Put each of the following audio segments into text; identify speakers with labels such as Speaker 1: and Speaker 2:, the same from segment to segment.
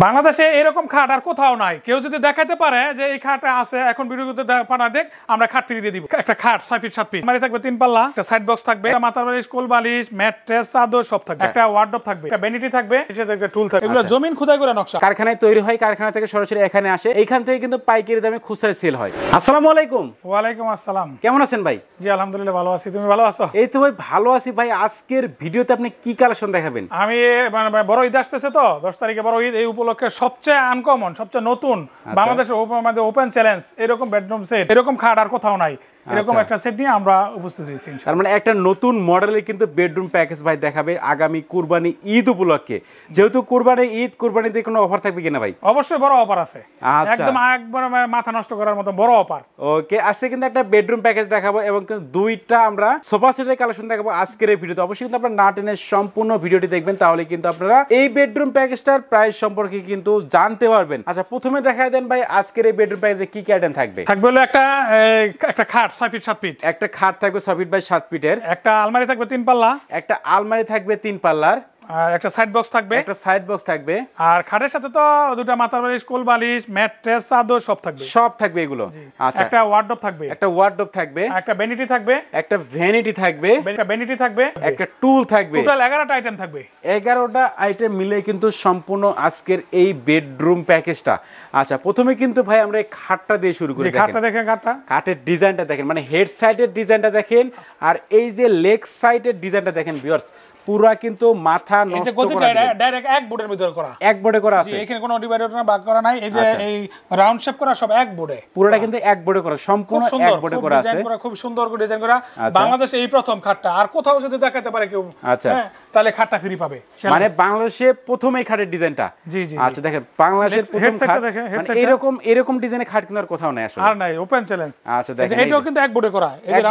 Speaker 1: বাংলাদেশে এরকম খাট আর কোথাও নাই। কেউ যদি দেখাতে পারে যে এই খাট আছে, এখন ভিডিওতে পাঠা দেখ, আমরা খাট ফ্রি দিয়ে দিব। একটা খাট 6 ফিট 7 ফিট, আলমারি থাকবে 3 পাল্লা, একটা সাইড বক্স থাকবে, একটা মাথার বালিশ, কোল বালিশ, ম্যাট্রেস, চাদর সব থাকবে, একটা ওয়ার্ডরোব থাকবে, একটা ভ্যানিটি থাকবে, এটাতে একটা টুল থাকবে। এগুলো জমিন খোদাই করে নকশা।
Speaker 2: কারখানায় তৈরি হয়, কারখানা থেকে সরাসরি এখানে আসে, এইখান থেকে কিন্তু পাইকারি দামে খুচরা সেল হয়। আসসালামু আলাইকুম।
Speaker 1: ওয়ালাইকুম আসসালাম।
Speaker 2: কেমন আছেন ভাই?
Speaker 1: জি আলহামদুলিল্লাহ ভালো আছি, তুমি ভালো আছো?
Speaker 2: এই তো ভাই ভালো আছি ভাই। আজকের ভিডিওতে আপনি কি কালেকশন দেখাবেন?
Speaker 1: আমি বড় ঈদ আসতেছে তো, 10 তারিখে বড় ঈদ, এই উপলক্ষে সবচেয়ে আনকমন, সবচেয়ে নতুন বাংলাদেশের ওপেন চ্যালেঞ্জ এরকম বেডরুম সেট, এরকম খাট আর কোথাও নাই, এরকম একটা সেট নিয়ে আমরা উপস্থিত হয়েছি।
Speaker 2: তার মানে একটা নতুন মডেলের কিন্তু বেডরুম প্যাকেজ ভাই দেখাবে আগামী কুরবানি ঈদ উপলক্ষে। যেহেতু কুরবানি ঈদ, কুরবানিতে কোনো অফার থাকবে কিনা ভাই?
Speaker 1: অবশ্যই বড় অফার আছে, একদম একবার মাথা নষ্ট করার মতো বড় অফার।
Speaker 2: ওকে, আজকে কিন্তু একটা বেডরুম প্যাকেজ দেখাবো এবং দুইটা আমরা সোফা সেটের কালেকশন দেখাবো আজকের এই ভিডিওতে। অবশ্যই কিন্তু আপনারা না টেনে সম্পূর্ণ ভিডিওটি দেখবেন, তাহলে কিন্তু আপনারা এই বেডরুম প্যাকেজটার প্রাইস সম্পর্কে কিন্তু জানতে পারবেন। আচ্ছা, প্রথমে দেখায় দেন ভাই আজকের এই বেডরুম প্যাকেজে কি কি আইটেম থাকবে?
Speaker 1: থাকবে হলো একটা খাট 6 ফিট 7 ফিট,
Speaker 2: একটা খাট থাকবে 6 ফিট বাই 7 ফিটের,
Speaker 1: একটা আলমারি থাকবে 3 পাল্লা,
Speaker 2: একটা আলমারি থাকবে 3 পাল্লার,
Speaker 1: আর একটা সাইড বক্স থাকবে,
Speaker 2: একটা সাইড বক্স থাকবে,
Speaker 1: আর খাটের সাথে তো দুটো মাথার বালিশ, কোল বালিশ, ম্যাট্রেস, চাদর সব থাকবে,
Speaker 2: সব থাকবে এগুলো।
Speaker 1: আচ্ছা, একটা ওয়ার্ডরোব থাকবে,
Speaker 2: একটা ওয়ার্ডরোব থাকবে,
Speaker 1: একটা ভ্যানিটি থাকবে,
Speaker 2: একটা ভ্যানিটি থাকবে,
Speaker 1: একটা ভ্যানিটি থাকবে, একটা
Speaker 2: টুল থাকবে।
Speaker 1: টোটাল 11টা আইটেম থাকবে।
Speaker 2: 11টা আইটেম মিলে কিন্তু সম্পূর্ণ আজকের এই বেডরুম প্যাকেজটা। আচ্ছা, প্রথমে কিন্তু ভাই আমরা এই খাটটা দিয়ে শুরু করি।
Speaker 1: খাটটা দেখেন,
Speaker 2: খাটের ডিজাইনটা দেখেন, মানে হেড সাইডের ডিজাইনটা দেখেন, আর এই যে লেগ সাইডের ডিজাইনটা দেখেন ভিউয়ার্স, পুরা কিন্তু মাথা নষ্ট করা,
Speaker 1: ডাইরেক্ট এক বোর্ডের ভিতর করা,
Speaker 2: এক বোর্ডে করা আছে।
Speaker 1: এখানে কোনো ডিভাইডার না, ভাগ করা নাই। এই যে এই রাউন্ড শেপ করা সব এক বোর্ডে,
Speaker 2: পুরোটা কিন্তু এক বোর্ডে করা, সম্পূর্ণ এক বোর্ডে করা আছে।
Speaker 1: খুব সুন্দর করে ডিজাইন করা। বাংলাদেশে এই প্রথম খাটটা, আর কোথাও যদি দেখাতে পারে কেউ,
Speaker 2: আচ্ছা,
Speaker 1: তাহলে খাটটা ফ্রি পাবে।
Speaker 2: মানে বাংলাদেশে প্রথম এই খাটের ডিজাইনটা।
Speaker 1: জি জি,
Speaker 2: আচ্ছা দেখেন, বাংলাদেশের প্রথম খাট, মানে এরকম ডিজাইনের খাট কিন্তু আর কোথাও নাই আসলে,
Speaker 1: আর নাই, ওপেন চ্যালেঞ্জ।
Speaker 2: আচ্ছা দেখেন,
Speaker 1: এটাও কিন্তু এক বোর্ডে করা, এই যে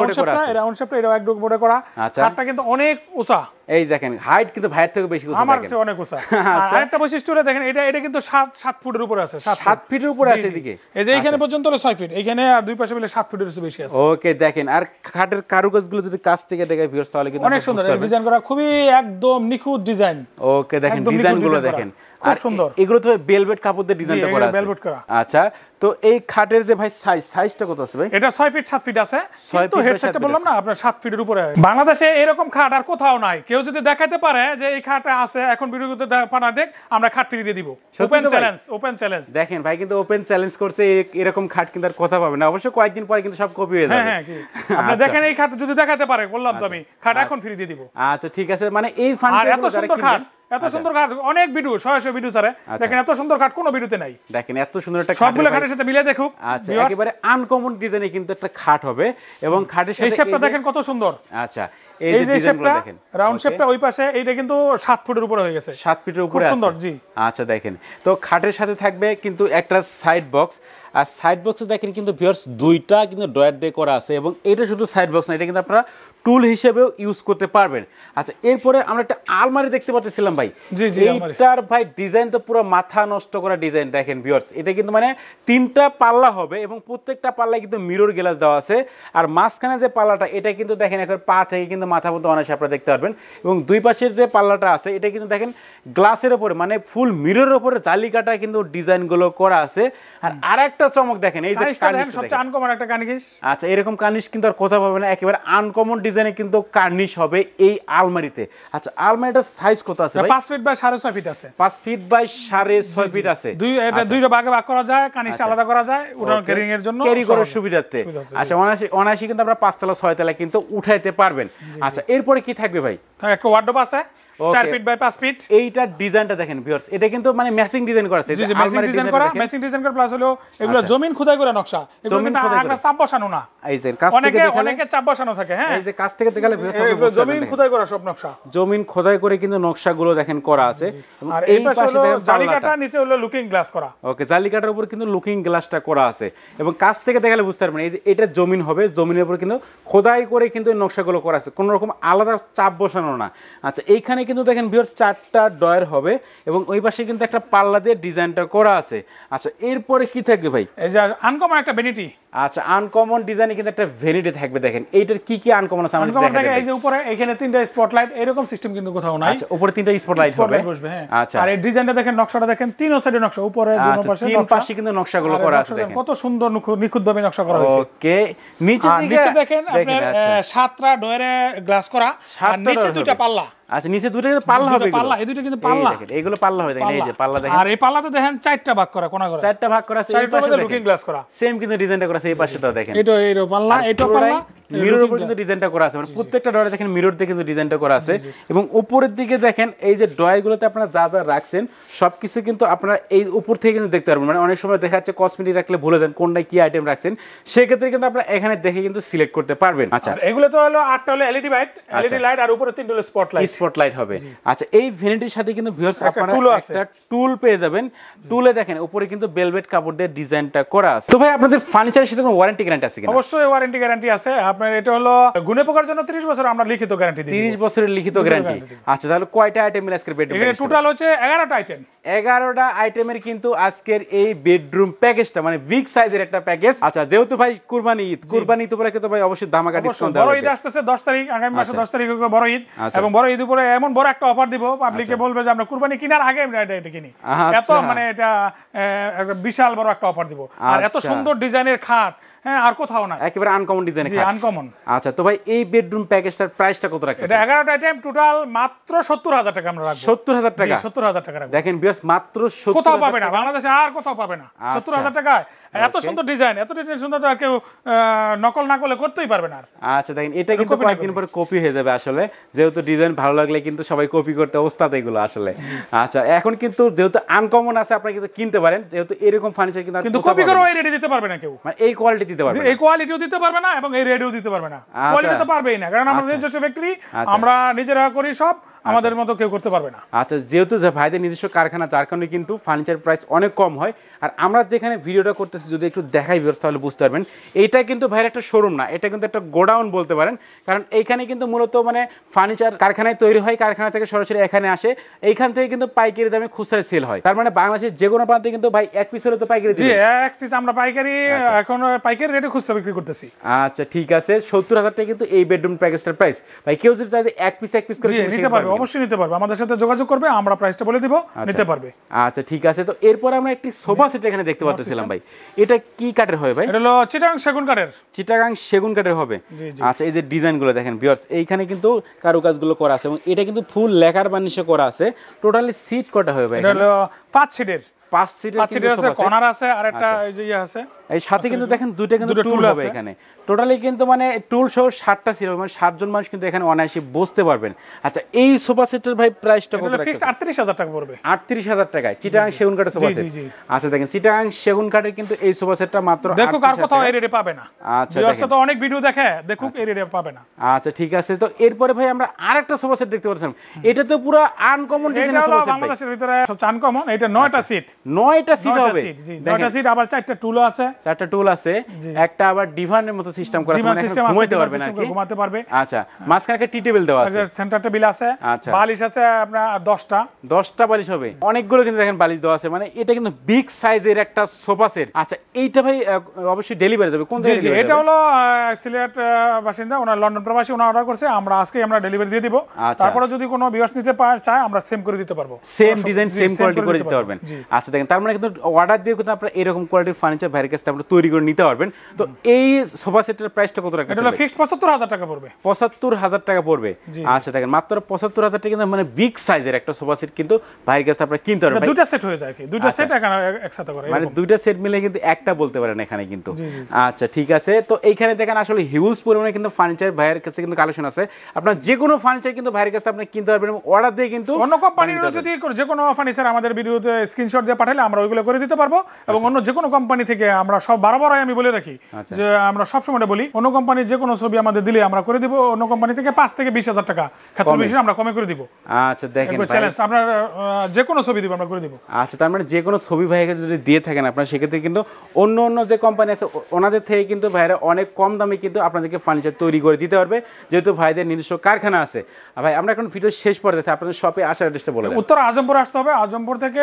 Speaker 1: রাউন্ড শেপটা এটাও এক বোর্ডে করা। খাটটা কিন্তু অনেক উঁচা, এই
Speaker 2: দেখেন হাইট কিন্তু ভাইয়ের থেকে বেশি উঁচা,
Speaker 1: আমার চেয়ে অনেক উঁচা। আরেকটা বৈশিষ্ট্য হলো দেখেন, এটা কিন্তু 7 ফুটের উপরে আছে,
Speaker 2: 7 ফিটের উপরে আছে এদিকে।
Speaker 1: এই যে এইখানে পর্যন্ত হলো 6 ফিট, এইখানে আর দুই পাশে মিলে 7 ফিটের বেশি আছে।
Speaker 2: ওকে দেখেন, আর খাটের কারুকাজগুলো যদি কাছ থেকে দেখাই ভিউয়ার্স, তাহলে কিন্তু
Speaker 1: অনেক সুন্দর ডিজাইন করা, খুবই একদম নিখুঁত ডিজাইন।
Speaker 2: ওকে দেখেন ডিজাইনগুলো দেখেন,
Speaker 1: খুব সুন্দর।
Speaker 2: এগুলো তো ভেলভেট কাপড় দিয়ে ডিজাইনটা করা আছে,
Speaker 1: ভেলভেট করা।
Speaker 2: আচ্ছা, তো এই খাটের যে ভাই সাইজটা কত আছে ভাই?
Speaker 1: এটা 6 ফিট 7 ফিট আছে, কিন্তু হেডসেটটা বললাম না আপনার 7 ফিটের উপরে। বাংলাদেশে এরকম খাট আর কোথাও নাই। কেউ যদি দেখাতে পারে যে এই খাট আছে, এখন ভিডিওতে পাঠা দেখ, আমরা খাট ফ্রি দিয়ে দিব। Open challenge, open challenge.
Speaker 2: দেখেন ভাই কিন্তু ওপেন চ্যালেঞ্জ করছে, এরকম খাট কিন্তু আর কথা পাবে না। অবশ্য কয়েকদিন পরে কিন্তু সব কপি হয়ে যাবে।
Speaker 1: হ্যাঁ, আপনি দেখেন এই খাট যদি দেখাতে পারে, বললাম তো আমি, খাট এখন ফ্রি দিয়ে দিব।
Speaker 2: আচ্ছা ঠিক আছে, মানে এই ফার্নিচার
Speaker 1: এত সুন্দর খাট, এত সুন্দর খাট, অনেক ভিডিও 100 ভিডিও স্যার, দেখেন এত সুন্দর খাট কোনো ভিডিওতে নাই।
Speaker 2: দেখেন এত সুন্দর একটা খাট,
Speaker 1: সবগুলো খাটের সাথে মিলে দেখুন।
Speaker 2: আচ্ছা, একেবারে আনকমন ডিজাইনে কিন্তু একটা খাট হবে, এবং খাটের সাথে
Speaker 1: এই শেপটা দেখেন কত সুন্দর।
Speaker 2: আচ্ছা, এই যে শেপটা দেখেন,
Speaker 1: রাউন্ড শেপটা ওই পাশে, এইটা কিন্তু 7 ফুটের উপরে হয়ে গেছে,
Speaker 2: 7 ফিটের উপরে আছে।
Speaker 1: সুন্দর, জি।
Speaker 2: আচ্ছা দেখেন, তো খাটের সাথে থাকবে কিন্তু একটা সাইড বক্স, আর সাইড বক্সে দেখেন কিন্তু ভিউয়ার্স দুইটা কিন্তু ডয়ার দিয়ে করা আছে, এবং এটা শুধু সাইড বক্স না, এটা কিন্তু আপনারা টুল হিসেবেও ইউজ করতে পারবেন। আচ্ছা, এরপরে আমরা একটা আলমারি দেখতে পাচ্ছিলাম ভাই।
Speaker 1: জি জি,
Speaker 2: এইটার ভাই ডিজাইন তো পুরো মাথা নষ্ট করা ডিজাইন। দেখেন ভিউয়ার্স, এটা কিন্তু মানে 3টা পাল্লা হবে, এবং প্রত্যেকটা পাল্লায় কিন্তু মিরর গ্লাস দেওয়া আছে, আর মাঝখানে যে পাল্লাটা, এটা কিন্তু দেখেন এখন পা থেকে কিন্তু মাথা পর্যন্ত অনায়াসে আপনারা দেখতে পারবেন, এবং দুই পাশের যে পাল্লাটা আছে, এটা কিন্তু দেখেন গ্লাসের উপরে, মানে ফুল মিররের উপরে জালি কাটা কিন্তু ডিজাইনগুলো করা আছে। আর আরেকটা চমক দেখেন, এই যে
Speaker 1: সবচেয়ে আনকমন একটা কার্নিশ।
Speaker 2: আচ্ছা, এরকম কার্নিশ কিন্তু আর কথা পাবে না, একেবারে আনকমন ডিজাইনে কিন্তু কার্নিশ হবে এই আলমারিতে। আচ্ছা, আলমারিটার সাইজ কত আছে ভাই?
Speaker 1: 5 ফিট বাই 6.5 ফিট আছে,
Speaker 2: 5 ফিট বাই 6.5 ফিট আছে।
Speaker 1: দুইটা ভাগে ভাগ করা যায়, কার্নিশটা আলাদা করা যায়, ওটা ক্যারিং এর জন্য,
Speaker 2: ক্যারি করার সুবিধার্থে। আচ্ছা, অনায়াসে কিন্তু আমরা 5 তলা 6 তলা কিন্তু উঠাইতে পারবেন। আচ্ছা, এরপরে কি থাকবে ভাই?
Speaker 1: একটা ওয়ার্ডরোব আছে 4 ফিট বাই 5 ফিট।
Speaker 2: এইটার ডিজাইনটা দেখেন ভিউয়ার্স, এটা কিন্তু মানে ম্যাচিং ডিজাইন করা আছে,
Speaker 1: আলমারি ডিজাইন করা, ম্যাচিং ডিজাইন করা, প্লাস হলো এগুলো জমিন খোদাই করে নকশা। এগুলো কিন্তু আমরা চাপ বসানো না,
Speaker 2: এই যে কাছ থেকে দেখালে
Speaker 1: অনেকে চাপ বসানো থাকে। হ্যাঁ,
Speaker 2: এই যে কাছ থেকে দেখালে ভিউয়ার্স
Speaker 1: এগুলো জমিন খোদাই করা সব নকশা,
Speaker 2: জমিন খোদাই করে কিন্তু নকশাগুলো দেখেন করা আছে।
Speaker 1: আর এই পাশে হলো জালিকাটা, নিচে হলো লুকিং গ্লাস করা।
Speaker 2: ওকে, জালিকাটার উপর কিন্তু লুকিং গ্লাসটা করা আছে, এবং কাছ থেকে দেখালে বুঝতে পারবেন এই যে এটা জমিন হবে, জমিনের উপর কিন্তু খোদাই করে কিন্তু নকশাগুলো করা আছে, কোনো রকম আলাদা চাপ বসানো না। আচ্ছা এইখানে কিন্তু দেখেন ভিউয়ার্স 4টা ডয়ার হবে এবং ওই পাশে কিন্তু একটা পাল্লা দিয়ে ডিজাইনটা করা আছে। আচ্ছা এরপরে কি থাকবে ভাই?
Speaker 1: এই যে আনকমন একটা ভ্যানিটি।
Speaker 2: আচ্ছা আনকমন ডিজাইনে কিন্তু একটা ভ্যানিটি থাকবে, দেখেন এইটার কি কি আনকমন আছে আমাদের দেখাবেন।
Speaker 1: এই যে উপরে এখানে 3টা স্পটলাইট, এরকম সিস্টেম কিন্তু কোথাও নাই।
Speaker 2: আচ্ছা উপরে 3টা স্পটলাইট হবে।
Speaker 1: হ্যাঁ।
Speaker 2: আচ্ছা
Speaker 1: আর এই ডিজাইনটা দেখেন, নকশাটা দেখেন, তিন সাইডে নকশা, উপরে দুই পাশে
Speaker 2: তিন পাশে কিন্তু নকশাগুলো করা আছে, দেখেন
Speaker 1: কত সুন্দর নিখুঁতভাবে নকশা করা হয়েছে।
Speaker 2: ওকে নিচে
Speaker 1: দেখেন আপনার 7টা ডয়ারে গ্লাস করা, আর নিচে দুইটা পাল্লা।
Speaker 2: আচ্ছা নিচে দুটো কিন্তু পাল্লা হবে,
Speaker 1: পাল্লা, এই দুটো কিন্তু পাল্লা,
Speaker 2: দেখেন এইগুলো পাল্লা হবে, দেখেন এই যে পাল্লা দেখেন।
Speaker 1: আর এই পাল্লাতে দেখেন 4টা ভাগ করা, কোণা করে
Speaker 2: 4টা ভাগ করা আছে, এই পাশে
Speaker 1: লুকিং গ্লাস করা,
Speaker 2: সেম কিন্তু ডিজাইনটা করা আছে এই পাশেটাও দেখেন।
Speaker 1: এটা এইরো পাল্লা, এটা পাল্লা,
Speaker 2: মিররের উপর কিন্তু ডিজাইনটা করা আছে, মানে প্রত্যেকটা ডয়ারে দেখেন মিরর দিয়ে কিন্তু ডিজাইনটা করা আছে। এবং উপরের দিকে দেখেন এই যে ডয়ারগুলোতে আপনারা যা যা রাখছেন সবকিছু কিন্তু আপনারা এই উপর থেকে কিন্তু দেখতে পারবেন। মানে অনেক সময় দেখা যাচ্ছে কসমেটিক রাখলে ভুলে যান কোনটা কি আইটেম রাখছেন, সেক্ষেত্রে কিন্তু আপনারা এখানে দেখে কিন্তু সিলেক্ট করতে পারবেন। আচ্ছা
Speaker 1: এগুলো তো হলো 8টা হলো এলইডি লাইট, আর উপরে 3টা হলো
Speaker 2: স্পটলাইট হবে। আচ্ছা এই ভ্যানিটির সাথে কিন্তু ভিউয়ার্স আপনারা একটা টুল পেয়ে যাবেন। টুলে দেখেন উপরে কিন্তু ভেলভেট কাপড় দিয়ে ডিজাইনটা করা আছে। তো ভাই আপনাদের ফার্নিচারের সাথে কোনো ওয়ারেন্টি গ্যারান্টি আছে কিনা?
Speaker 1: অবশ্যই ওয়ারেন্টি গ্যারান্টি আছে। আপনার এটা হলো গুণে পোকার জন্য 30 বছর আমরা লিখিত গ্যারান্টি দিই।
Speaker 2: 30 বছরের লিখিত গ্যারান্টি। আচ্ছা তাহলে কয়টা আইটেম মিলে আজকের বেডরুম প্যাকেজ?
Speaker 1: টোটাল হচ্ছে 11টা আইটেম।
Speaker 2: 11টা আইটেমের কিন্তু আজকের এই বেডরুম প্যাকেজটা মানে বিগ সাইজের একটা প্যাকেজ। আচ্ছা যেহেতু ভাই কুরবানি ঈদ উপলক্ষে তো ভাই অবশ্যই ধামাকা ডিসকাউন্ট দেওয়া হবে।
Speaker 1: বড় ঈদ আসছে 10 তারিখ, আগামী মাসে 10 তারিখে বড় ঈদ, এবং বড় ঈদ উপরে এমন বড় একটা অফার দিব, পাবলিককে বলবে যে আমরা কুরবানি কেনার আগে এটা কিনি। এত মানে এটা একটা বিশাল বড় একটা অফার দিব। আর এত সুন্দর ডিজাইনের খাট, হ্যাঁ আর কোথাও না,
Speaker 2: একেবারে আনকমন ডিজাইনের খাট,
Speaker 1: আনকমন।
Speaker 2: আচ্ছা তো ভাই এই বেডরুম প্যাকেজটার প্রাইসটা কত রাখছেন?
Speaker 1: এটা 11টা আইটেম, টোটাল মাত্র 70,000 টাকা আমরা রাখবো।
Speaker 2: 70,000 টাকা?
Speaker 1: 70,000 টাকা রাখবো।
Speaker 2: দেখেন ভিউয়ার্স মাত্র 70,000
Speaker 1: কোথাও পাবে না, বাংলাদেশে আর কোথাও পাবে না। 70,000 টাকায় এত সুন্দর ডিজাইন, এত ডিজাইন সুন্দর তো আর কেউ নকল না করলে করতেই পারবে না।
Speaker 2: আচ্ছা দেখেন এটা কিন্তু কয়েকদিন পরে কপি হয়ে যাবে আসলে, যেহেতু ডিজাইন ভালো লাগলে কিন্তু সবাই কপি করতে ওস্তাদ এগুলো আসলে। আচ্ছা এখন কিন্তু যেহেতু আনকমন আছে আপনারা কিন্তু কিনতে পারেন, যেহেতু এরকম ফার্নিচার কিন্তু
Speaker 1: কপি করে এই রেডি দিতে পারবে না কেউ,
Speaker 2: মানে এই কোয়ালিটি দিতে পারবে না,
Speaker 1: এই কোয়ালিটিও দিতে পারবে না এবং এই রেডিও দিতে পারবে না। কোয়ালিটি তো পারবেই না, কারণ আমরা নিজস্ব ফ্যাক্টরি, আমরা নিজেরা করি সব, আমাদের মতো কেউ করতে পারবে না।
Speaker 2: আচ্ছা যেহেতু ভাইদের নিজস্ব কারখানা, যার কারণে কিন্তু ফার্নিচার প্রাইস অনেক কম হয়। আর আমরা যেখানে ভিডিওটা করতেছি যদি একটু দেখাই তাহলে বুঝতে পারবেন, এইটা কিন্তু ভাইয়ের একটা শোরুম না, এটা কিন্তু একটা গোডাউন বলতে পারেন। কারণ এইখানে কিন্তু মূলত মানে ফার্নিচার কারখানায় তৈরি হয়, কারখানা থেকে সরাসরি এখানে আসে, এইখান থেকে কিন্তু পাইকারি দামে খুচরা সেল হয়। তার মানে বাংলাদেশের যে কোনো প্রান্তে কিন্তু ভাই এক পিস হলে তো পাইকারি দিবেন।
Speaker 1: এক পিস আমরা পাইকারি, এখন পাইকারি রেটে খুচরা বিক্রি করতেছি।
Speaker 2: আচ্ছা ঠিক আছে, 70,000 টাকা কিন্তু এই বেডরুম প্যাকেজটার প্রাইস। ভাই কেউ যদি চায় এক পিস করে
Speaker 1: নিতে পারবে, অবশ্যই নিতে পারবে, আমাদের সাথে যোগাযোগ করবে, আমরা প্রাইসটা বলে দিব, নিতে পারবে।
Speaker 2: আচ্ছা ঠিক আছে, তো এরপর আমরা একটি সোফা সেট এখানে দেখতে পাচ্ছিলাম ভাই, এটা কি কাঠের হবে ভাই?
Speaker 1: এটা হলো চিটাগাং সেগুন কাঠের।
Speaker 2: চিটাগাং সেগুন কাঠের হবে। আচ্ছা এই যে ডিজাইনগুলো দেখেন ভিউয়ার্স, এইখানে কিন্তু কারুকাজগুলো করা আছে এবং এটা কিন্তু ফুল লেকার বার্নিশে করা আছে। টোটালি সিট কটা হবে ভাই?
Speaker 1: এটা হলো 5 সিটের।
Speaker 2: 5 সিটের
Speaker 1: আছে, কর্নার আছে, আর একটা এই যে আছে,
Speaker 2: এই সাথে কিন্তু দেখেন দুইটা কিন্তু টুল হবে এখানে। টোটালি কিন্তু মানে টুল সহ 7টা সিট হবে, মানে 7 জন মানুষ কিন্তু এখানে অনায়াসে বসতে পারবেন। আচ্ছা এই সোফা সেটের ভাই প্রাইসটা কত রাখছেন?
Speaker 1: ফিক্সড 38,000 টাকা পড়বে।
Speaker 2: 38,000 টাকায় চিটাগাং সেগুন কাঠের সোফা সেট। আচ্ছা দেখেন চিটাগাং সেগুন কাঠের কিন্তু এই সোফা সেটটা মাত্র
Speaker 1: দেখো আর কোথাও এই রেটে পাবে না।
Speaker 2: আচ্ছা
Speaker 1: ভিউয়ার্স তো অনেক ভিডিও দেখে, দেখুক এই রেটে পাবে না।
Speaker 2: আচ্ছা ঠিক আছে, তো এরপরে ভাই আমরা আরেকটা সোফা সেট দেখতে পাচ্ছি, এটা তো পুরো আনকমন ডিজাইনের সোফা সেট।
Speaker 1: বাংলাদেশের ভিতরে সবচেয়ে আনকমন, এটা 9টা সিট।
Speaker 2: 9টা সিট হবে,
Speaker 1: 9টা সিট, আবার 4টা টুল আছে,
Speaker 2: 4টা টুল আছে, একটা আবার ডিভানের মতো সিস্টেম করা আছে, মানে ঘুমাইতে পারবে নাকি?
Speaker 1: ঘুমাতে পারবে।
Speaker 2: আচ্ছা মাঝখানে একটা টি টেবিল দেওয়া আছে,
Speaker 1: সেন্টার টেবিল আছে, বালিশ আছে আপনার 10টা
Speaker 2: বালিশ হবে, অনেকগুলো কিন্তু দেখেন বালিশ দেওয়া আছে, মানে এটা কিন্তু বিগ সাইজের একটা সোফা সেট। আচ্ছা এইটা ভাই অবশ্যই ডেলিভারি যাবে কোন জায়গায়?
Speaker 1: এটা হলো সিলেট বাসিন্দা, ওনার লন্ডন প্রবাসী, ওনার অর্ডার করছে, আমরা আজকে আমরা ডেলিভারি দিয়ে দিব। তারপরে যদি কোনো ভিউয়ার্স নিতে চায় আমরা সেম করে দিতে পারবো,
Speaker 2: সেম ডিজাইন সেম কোয়ালিটি করে দিতে পারবেন। আচ্ছা দেখেন তার মানে কিন্তু অর্ডার দিয়ে কিন্তু আপনারা এরকম কোয়ালিটির ফার্নিচার ভাইয়ের কাছে আপনারা তৈরি করে নিতে পারবেন। তো এই সোফা সেটের প্রাইসটা কত রাখছেন?
Speaker 1: এটা হলো ফিক্সড 75,000 টাকা পড়বে।
Speaker 2: 75,000 টাকা পড়বে। আচ্ছা দেখেন মাত্র 75,000 টাকা কিন্তু মানে বিগ সাইজের একটা সোফা সেট কিন্তু ভাইয়ের কাছে আপনারা কিনতে পারবেন।
Speaker 1: দুইটা সেট হয়ে যায়, কি দুইটা সেট একসাথে করে,
Speaker 2: মানে দুইটা সেট মিলে কিন্তু একটা বলতে পারেন এখানে কিন্তু। আচ্ছা ঠিক আছে, তো এইখানে দেখেন আসলে হিউজ পরিমাণে কিন্তু ফার্নিচার ভাইয়ের কাছে কিন্তু কালেকশন আছে। আপনারা যে কোনো ফার্নিচার কিন্তু ভাইয়ের কাছে আপনি কিনতে পারবেন এবং অর্ডার দিয়ে কিন্তু
Speaker 1: অন্য কোম্পানিরও যদি যে কোনো ফার্নিচার আমাদের ভিডিওতে স্ক্রিনশট দিয়ে পাঠালে আমরা ওইগুলো করে দিতে পারবো এবং অন্য যে কোনো কোম্পানি থেকে আমরা সব বারবারই আমি বলে রাখি যে আমরা সবসময় বলি অন্য কোম্পানির যে কোনো ছবি আমাদের দিলে আমরা করে দিব, অন্য কোম্পানি থেকে 5 থেকে 20,000 টাকা ক্ষেত্র বিশেষে আমরা কমে করে দিব।
Speaker 2: আচ্ছা দেখেন
Speaker 1: চ্যালেঞ্জ, আমরা যে কোনো ছবি দিব আমরা করে দিব।
Speaker 2: আচ্ছা তার মানে যে কোনো ছবি ভাইকে যদি দিয়ে থাকেন আপনারা সেক্ষেত্রে কিন্তু অন্য অন্য যে কোম্পানি আছে ওনাদের থেকে কিন্তু ভাইরা অনেক কম দামে কিন্তু আপনাদেরকে ফার্নিচার তৈরি করে দিতে পারবে, যেহেতু ভাইদের নিজস্ব কারখানা আছে। আর ভাই আমরা এখন ভিডিও শেষ পর্যায়ে আছি, আপনাদের শপে আসার অ্যাড্রেসটা বলে দেন।
Speaker 1: উত্তর আজমপুর আসতে হবে, আজমপুর থেকে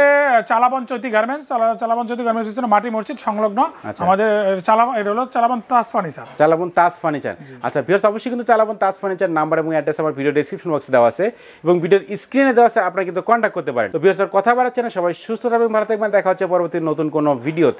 Speaker 1: চালাবন চৈতি গার্মেন্টস, চালাবন চৈতি গার্মেন্টস হচ্ছে মাটি মসজিদ সংলগ্ন আমাদের চালাবন, এটা হলো চালাবন তাজ ফার্নিচার।
Speaker 2: চালাবন তাজ ফার্নিচার। আচ্ছা ভিউয়ার্স অবশ্যই কিন্তু চালাবন তাজ ফার্নিচার নাম্বার এবং অ্যাড্রেস আমার ভিডিও ডেসক্রিপশন বক্সে দেওয়া আছে এবং ভিডিওর স্ক্রিনে দেওয়া আছে, আপনারা কিন্তু কন্ট্যাক্ট করতে পারেন। তো ভিউয়ার্স কথা বাড়াচ্ছে না, সবাই সুস্থ থাকবেন, ভালো থাকবেন, দেখা হচ্ছে পরবর্তী নতুন কোনো ভিডিওতে।